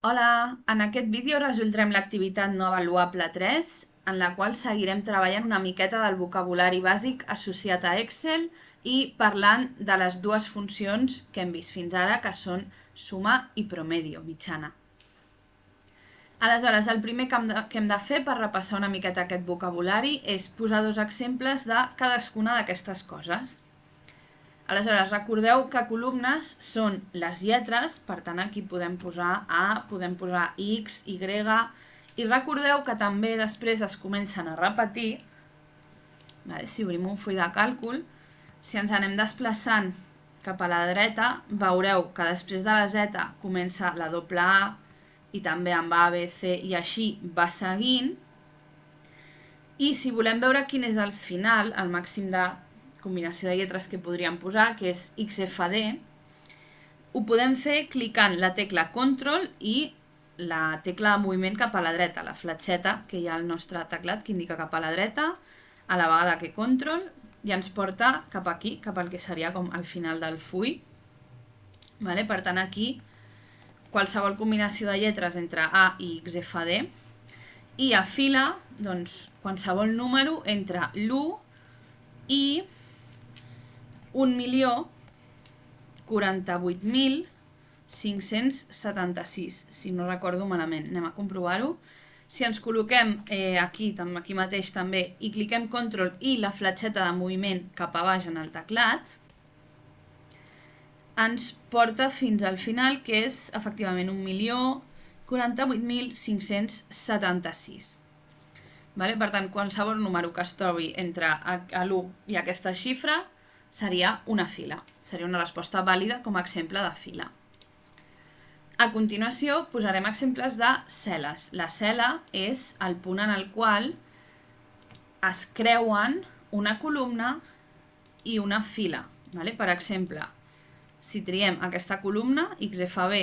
Hola, en aquest vídeo resoldrem l'activitat no avaluable 3, en la qual seguirem treballant una miqueta del vocabulari bàsic associat a Excel i parlant de les dues funcions que hem vist fins ara, que són suma i promedio, mitjana. Aleshores, el primer que hem de fer per repassar una miqueta aquest vocabulari és posar dos exemples de cadascuna d'aquestes coses. Aleshores, recordeu que columnes són les lletres, per tant aquí podem posar A, podem posar X, Y, i recordeu que també després es comencen a repetir. Si obrim un full de càlcul, si ens anem desplaçant cap a la dreta, veureu que després de la Z comença la doble A, i també amb A, B, C, i així va seguint. I si volem veure quin és el final, el màxim de combinació de lletres que podríem posar, que és XFD, ho podem fer clicant la tecla Control i la tecla de moviment cap a la dreta, la fletxeta que hi ha al nostre teclat que indica cap a la dreta, a la vegada que Control, i ens porta cap aquí, cap al que seria com al final del full. Per tant, aquí qualsevol combinació de lletres entre A i XFD, i a fila, doncs, qualsevol número entre l'1 i 1.048.576, si no recordo malament. Anem a comprovar-ho. Si ens col·loquem aquí mateix també i cliquem Control i la fletxeta de moviment cap a baix en el teclat, ens porta fins al final, que és efectivament 1.048.576. Per tant, qualsevol número que es trobi entre l'1 i aquesta xifra seria una fila. Seria una resposta vàlida com a exemple de fila. A continuació, posarem exemples de cel·les. La cel·la és el punt en el qual es creuen una columna i una fila. Per exemple, si triem aquesta columna, XFB,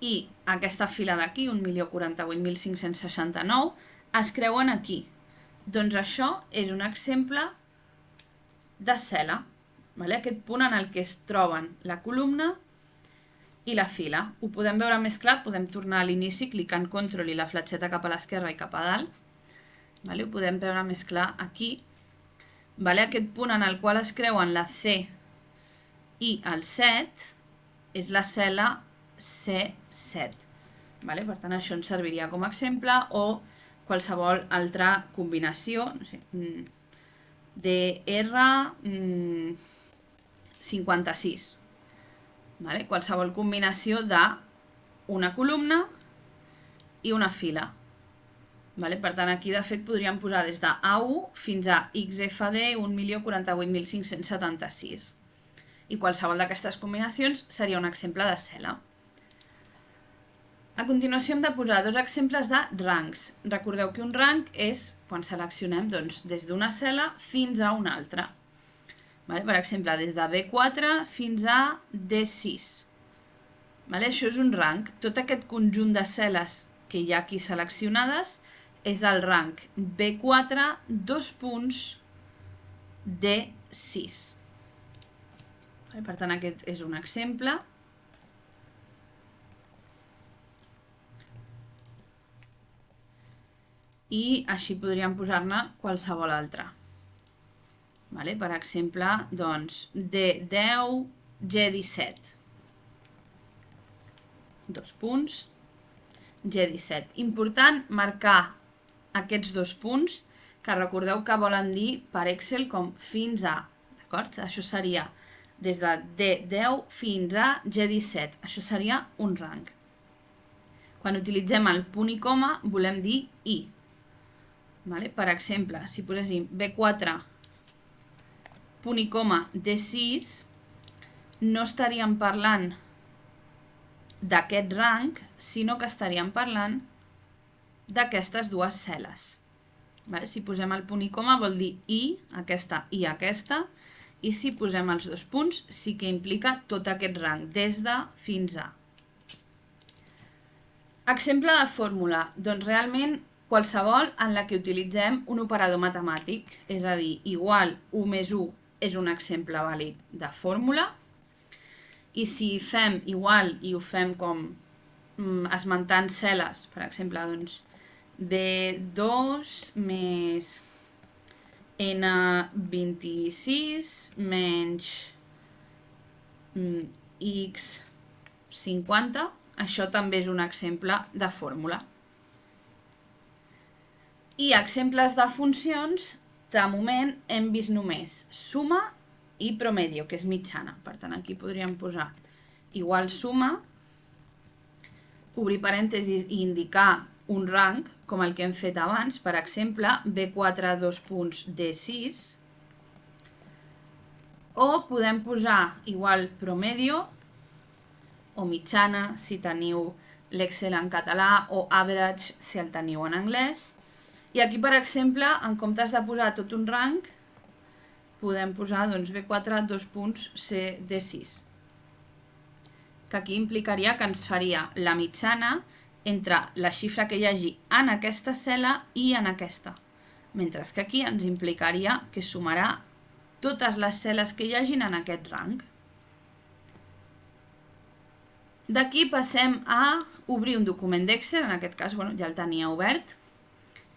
i aquesta fila d'aquí, 1.048.569, es creuen aquí. Doncs això és un exemple de cel·la. Aquest punt en el que es troben la columna i la fila. Ho podem veure més clar, podem tornar a l'inici clicant Control i la fletxeta cap a l'esquerra i cap a dalt. Ho podem veure més clar aquí. Aquest punt en el qual es creuen la C i el 7 és la cel·la C7. Per tant, això ens serviria com a exemple, o qualsevol altra combinació, no sé, DR56. Qualsevol combinació d'una columna i una fila. Per tant, aquí de fet podríem posar des de A1 fins a XFD 1.048.576. I qualsevol d'aquestes combinacions seria un exemple de cel·la. A continuació hem de posar dos exemples de rangs. Recordeu que un rang és quan seleccionem des d'una cel·la fins a una altra. Per exemple, des de B4 fins a D6. Això és un rang. Tot aquest conjunt de cel·les que hi ha aquí seleccionades és el rang B4 D6. Per tant, aquest és un exemple. I així podríem posar-ne qualsevol altre. Per exemple, D10, G17. Dos punts, G17. Important marcar aquests dos punts, que recordeu que volen dir per Excel com fins a. Això seria des de D10 fins a G17. Això seria un rang. Quan utilitzem el punt i coma, volem dir i. Per exemple, si poséssim B4 punt i coma D6, no estaríem parlant d'aquest rang, sinó que estaríem parlant d'aquestes dues cel·les. Si posem el punt i coma vol dir i, aquesta i aquesta, i si posem els dos punts sí que implica tot aquest rang, des de fins a. Exemple de fórmula. Doncs realment qualsevol en la que utilitzem un operador matemàtic, és a dir, igual 1 més 1 és un exemple vàlid de fórmula, i si fem igual i ho fem com esmentant cel·les, per exemple, doncs, B2 més N26 menys X50, això també és un exemple de fórmula. I exemples de funcions, de moment hem vist només suma i promedio, que és mitjana. Per tant, aquí podríem posar igual suma, obrir parèntesis i indicar un rang, com el que hem fet abans, per exemple, B4 2 punts D6, o podem posar igual promedio, o mitjana, si teniu l'Excel en català, o average, si el teniu en anglès. I aquí, per exemple, en comptes de posar tot un rang, podem posar doncs, B4 2 punts D6, que aquí implicaria que ens faria la mitjana entre la xifra que hi hagi en aquesta cel·la i en aquesta, mentre que aquí ens implicaria que sumarà totes les cel·les que hi hagin en aquest rang. D'aquí passem a obrir un document d'Excel, en aquest cas ja el tenia obert,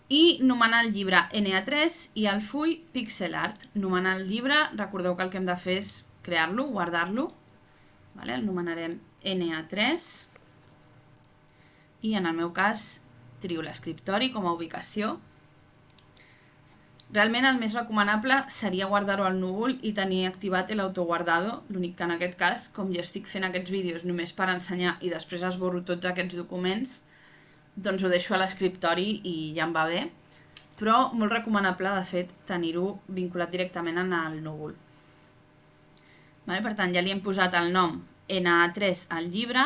i nomenar el llibre NA3 i el full Pixel Art. Nomenar el llibre, recordeu que el que hem de fer és crear-lo, guardar-lo. El nomenarem NA3 i en el meu cas trio l'escriptori com a ubicació. Realment el més recomanable seria guardar-ho al núvol i tenir activat l'autoguardado, l'únic que en aquest cas, com jo estic fent aquests vídeos només per ensenyar i després esborro tots aquests documents, doncs ho deixo a l'escriptori i ja em va bé, però molt recomanable, de fet, tenir-ho vinculat directament en el núvol. Per tant, ja li hem posat el nom NA3 al llibre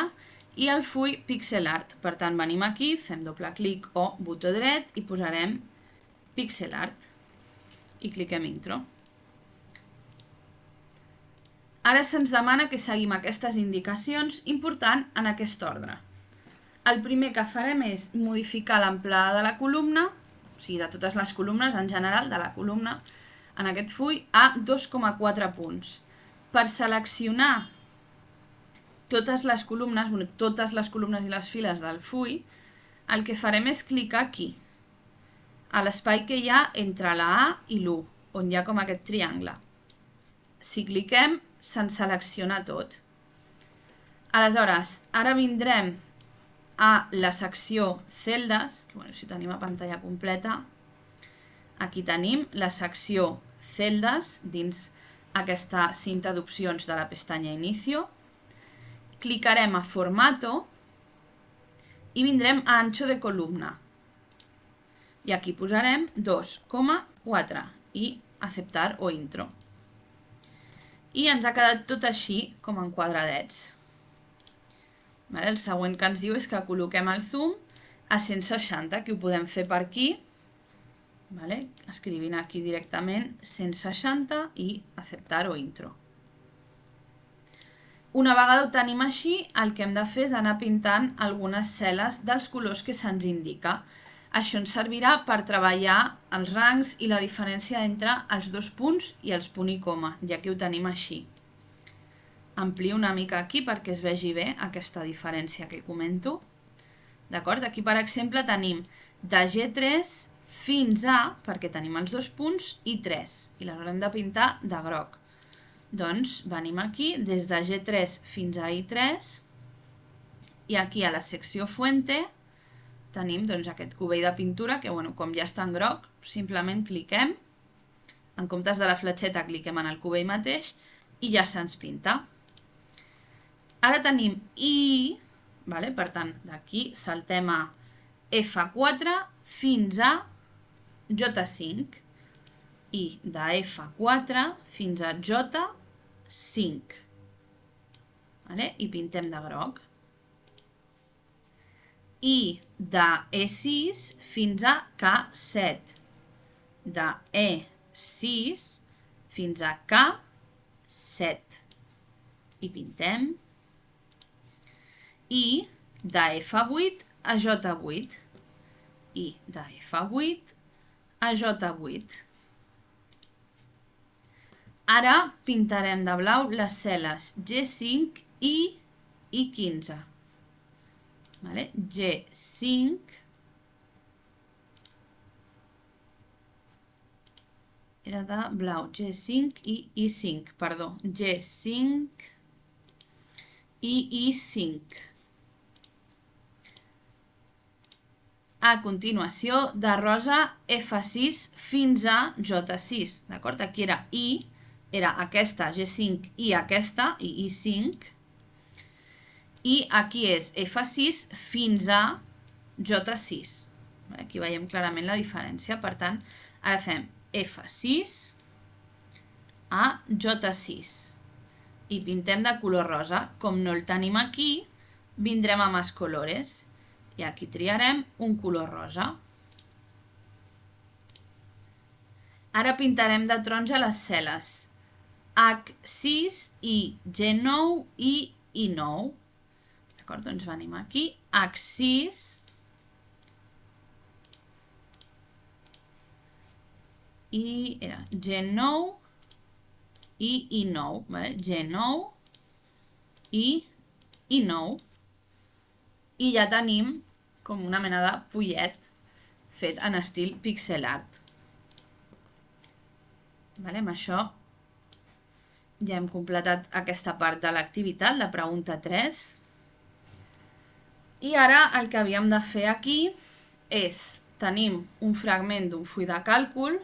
i el full Pixel Art. Per tant, venim aquí, fem doble clic o botó dret i posarem Pixel Art i cliquem Intro. Ara se'ns demana que seguim aquestes indicacions, important en aquest ordre. El primer que farem és modificar l'amplada de la columna, o sigui, de totes les columnes en general, de la columna, en aquest full, a 2,4 punts. Per seleccionar totes les columnes i les files del full, el que farem és clicar aquí, a l'espai que hi ha entre la A i l'1, on hi ha com aquest triangle. Si cliquem, se'n selecciona tot. Aleshores, ara vindrem a la secció celdes, que si ho tenim a pantalla completa, aquí tenim la secció celdes dins aquesta cinta d'opcions de la pestanya Inicio. Clicarem a Formato i vindrem a Ancho de columna. I aquí posarem 2,4 i Aceptar o Intro. I ens ha quedat tot així com en quadradets. El següent que ens diu és que col·loquem el zoom a 160, que ho podem fer per aquí, escrivint aquí directament 160 i Aceptar o Intro. Una vegada ho tenim així, el que hem de fer és anar pintant algunes cel·les dels colors que se'ns indica. Això ens servirà per treballar els rangs i la diferència entre els dos punts i els punt i coma, ja que ho tenim així. Amplio una mica aquí perquè es vegi bé aquesta diferència que comento. D'acord? Aquí, per exemple, tenim de G3 fins a, perquè tenim els dos punts, I3, i les haurem de pintar de groc. Doncs venim aquí, des de G3 fins a I3, i aquí a la secció Fuente tenim aquest cubell de pintura que, com ja està en groc, simplement cliquem, en comptes de la fletxeta cliquem en el cubell mateix i ja se'ns pinta. Ara tenim I, per tant, d'aquí saltem a F4 fins a J5 i de F4 fins a J5 i pintem de groc. I de E6 fins a K7, de E6 fins a K7 i pintem. I de F8 a J8 i de F8 a J8. Ara pintarem de blau les cel·les G5 i I15. G5 era de blau, G5 i I5, perdó, G5 i I5. A continuació, de rosa F6 fins a J6, d'acord? Aquí era I, era aquesta G5 i aquesta, i I5, i aquí és F6 fins a J6. Aquí veiem clarament la diferència, per tant, ara fem F6 a J6 i pintem de color rosa. Com no el tenim aquí, vindrem a Más Colores i aquí triarem un color rosa. Ara pintarem de taronja les cel·les H6 i G9 i I9. D'acord, doncs venim aquí, H6 i era G9 i I9, G9 i I9, i ja tenim com una mena de pollet fet en estil pixel art. Amb això ja hem completat aquesta part de l'activitat, la pregunta 3. I ara el que havíem de fer aquí és, tenim un fragment d'un full de càlcul,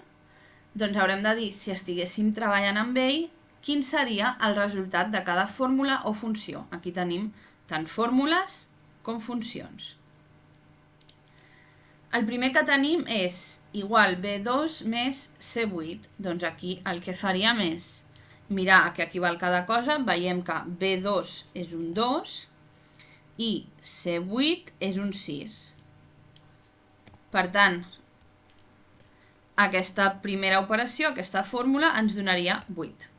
doncs haurem de dir, si estiguéssim treballant amb ell, quin seria el resultat de cada fórmula o funció. Aquí tenim tant fórmules com funcions. El primer que tenim és igual B2 més C8. Doncs aquí el que faríem és mirar a què equival cada cosa. Veiem que B2 és un 2 i C8 és un 6. Per tant, aquesta primera operació, aquesta fórmula, ens donaria 8.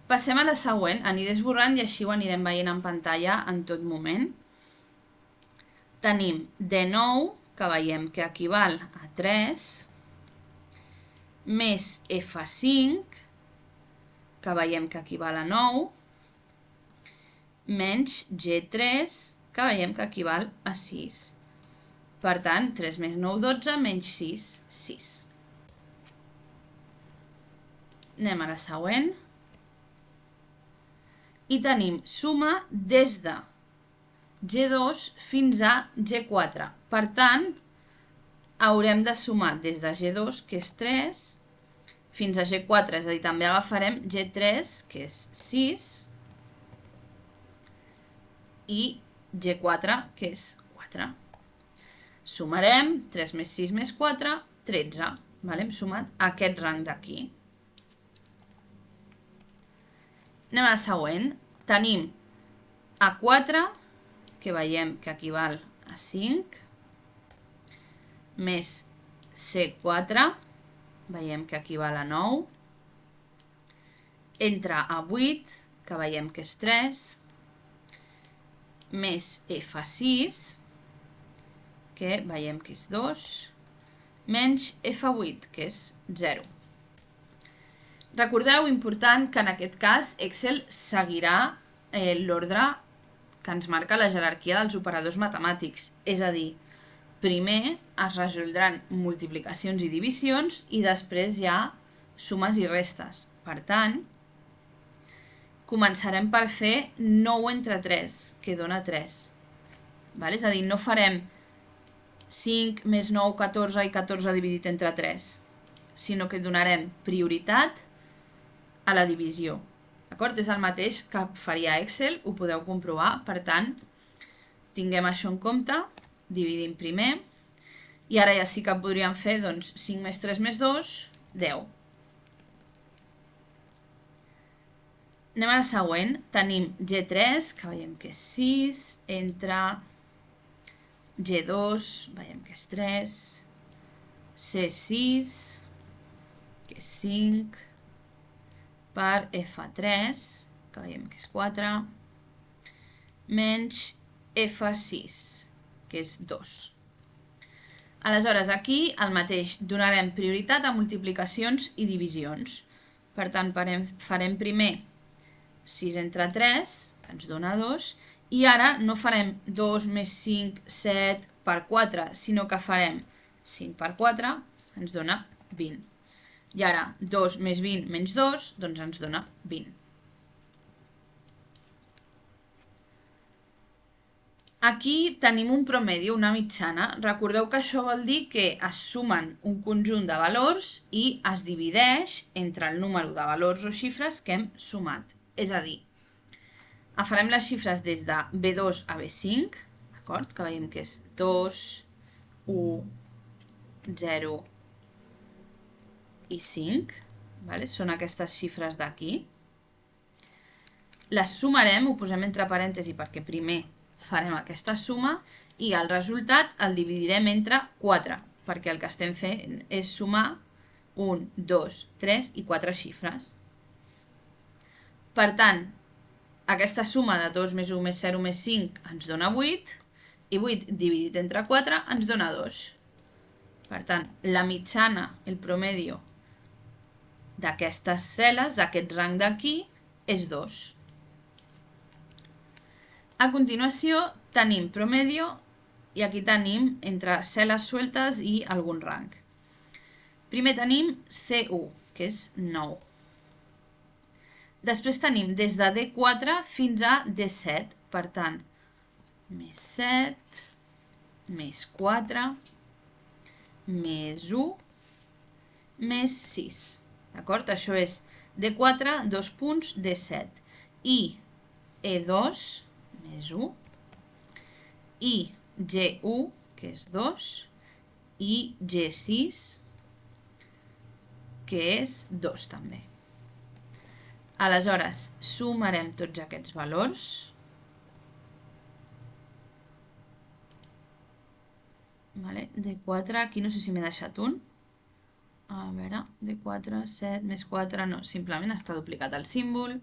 Passem a la següent. Aniré esborrant i així ho anirem veient en pantalla en tot moment. Tenim D9, que veiem que equival a 3, més F5, que veiem que equival a 9, menys G3, que veiem que equival a 6. Per tant, 3 més 9, 12, menys 6, 6. Anem a la següent. I tenim suma des de G2 fins a G4. Per tant, haurem de sumar des de G2, que és 3, fins a G4, és a dir, també agafarem G3, que és 6, i G4, que és 4. Sumarem 3 més 6 més 4, 13. Hem sumat aquest rang d'aquí. Anem a la següent. Tenim A4, que veiem que equival a 5, més C4, veiem que equival a 9, entre A8, que veiem que és 3, més F6, que veiem que és 2, menys F8, que és 0. Recordeu, important, que en aquest cas Excel seguirà l'ordre que ens marca la jerarquia dels operadors matemàtics. És a dir, primer es resoldran multiplicacions i divisions i després hi ha sumes i restes. Per tant, començarem per fer 9 entre 3, que dona 3. És a dir, no farem 5 més 9, 14 i 14 dividit entre 3, sinó que donarem prioritat a la divisió. D'acord? És el mateix que faria Excel, ho podeu comprovar. Per tant, tinguem això en compte, dividim primer, i ara ja sí que podríem fer 5 més 3 més 2, 10. Anem a la següent. Tenim G3, que veiem que és 6, entre G2, veiem que és 3, C6, que és 5, per F3, que veiem que és 4, menys F6, que és 2. Aleshores, aquí el mateix, donarem prioritat a multiplicacions i divisions. Per tant, farem primer 6 entre 3, que ens dona 2, I ara no farem 2 més 5, 7 per 4, sinó que farem 5 per 4, ens dona 20. I ara 2 més 20 menys 2, doncs ens dona 20. Aquí tenim un promedi, una mitjana. Recordeu que això vol dir que es sumen un conjunt de valors i es divideix entre el número de valors o xifres que hem sumat. És a dir, farem les xifres des de B2 a B5, d'acord? Que veiem que és 2, 1, 0 i 5. Vale? Són aquestes xifres d'aquí. Les sumarem, ho posem entre parèntesi perquè primer farem aquesta suma i el resultat el dividirem entre 4, perquè el que estem fent és sumar 1, 2, 3 i 4 xifres. Per tant, aquesta suma de 2 més 1 més 0 més 5 ens dona 8 i 8 dividit entre 4 ens dona 2. Per tant, la mitjana, el promedio d'aquestes cel·les, d'aquest rang d'aquí, és 2. A continuació tenim promedio i aquí tenim entre cel·les sueltes i algun rang. Primer tenim C1, que és 9. Després tenim des de D4 fins a D7, per tant, més 7, més 4, més 1, més 6. D'acord? Això és D4, 2 punts, D7. I E2, més 1, i G1, que és 2, i G6, que és 2 també. Aleshores, sumarem tots aquests valors. Vale, D4, aquí no sé si m'he deixat un. A veure, D4, 7, més 4, no, simplement està duplicat el símbol.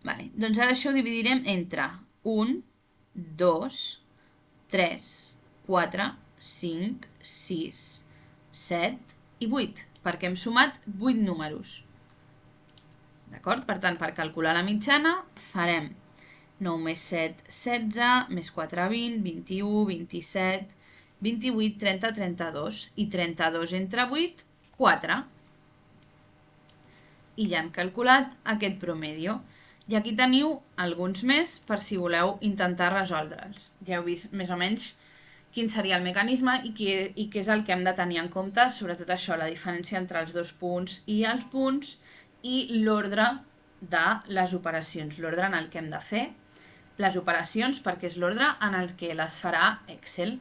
Vale, doncs ara això ho dividirem entre 1, 2, 3, 4, 5, 6, 7 i 8, perquè hem sumat 8 números. D'acord? Per tant, per calcular la mitjana farem 9 més 7, 16, més 4, 20, 21, 27, 28, 30, 32 i 32 entre 8, 4. I ja hem calculat aquest promedio. I aquí teniu alguns més per si voleu intentar resoldre'ls. Ja heu vist més o menys quin seria el mecanisme i què és el que hem de tenir en compte, sobretot això, la diferència entre els dos punts i els punts i l'ordre de les operacions, l'ordre en el que hem de fer les operacions perquè és l'ordre en el que les farà Excel.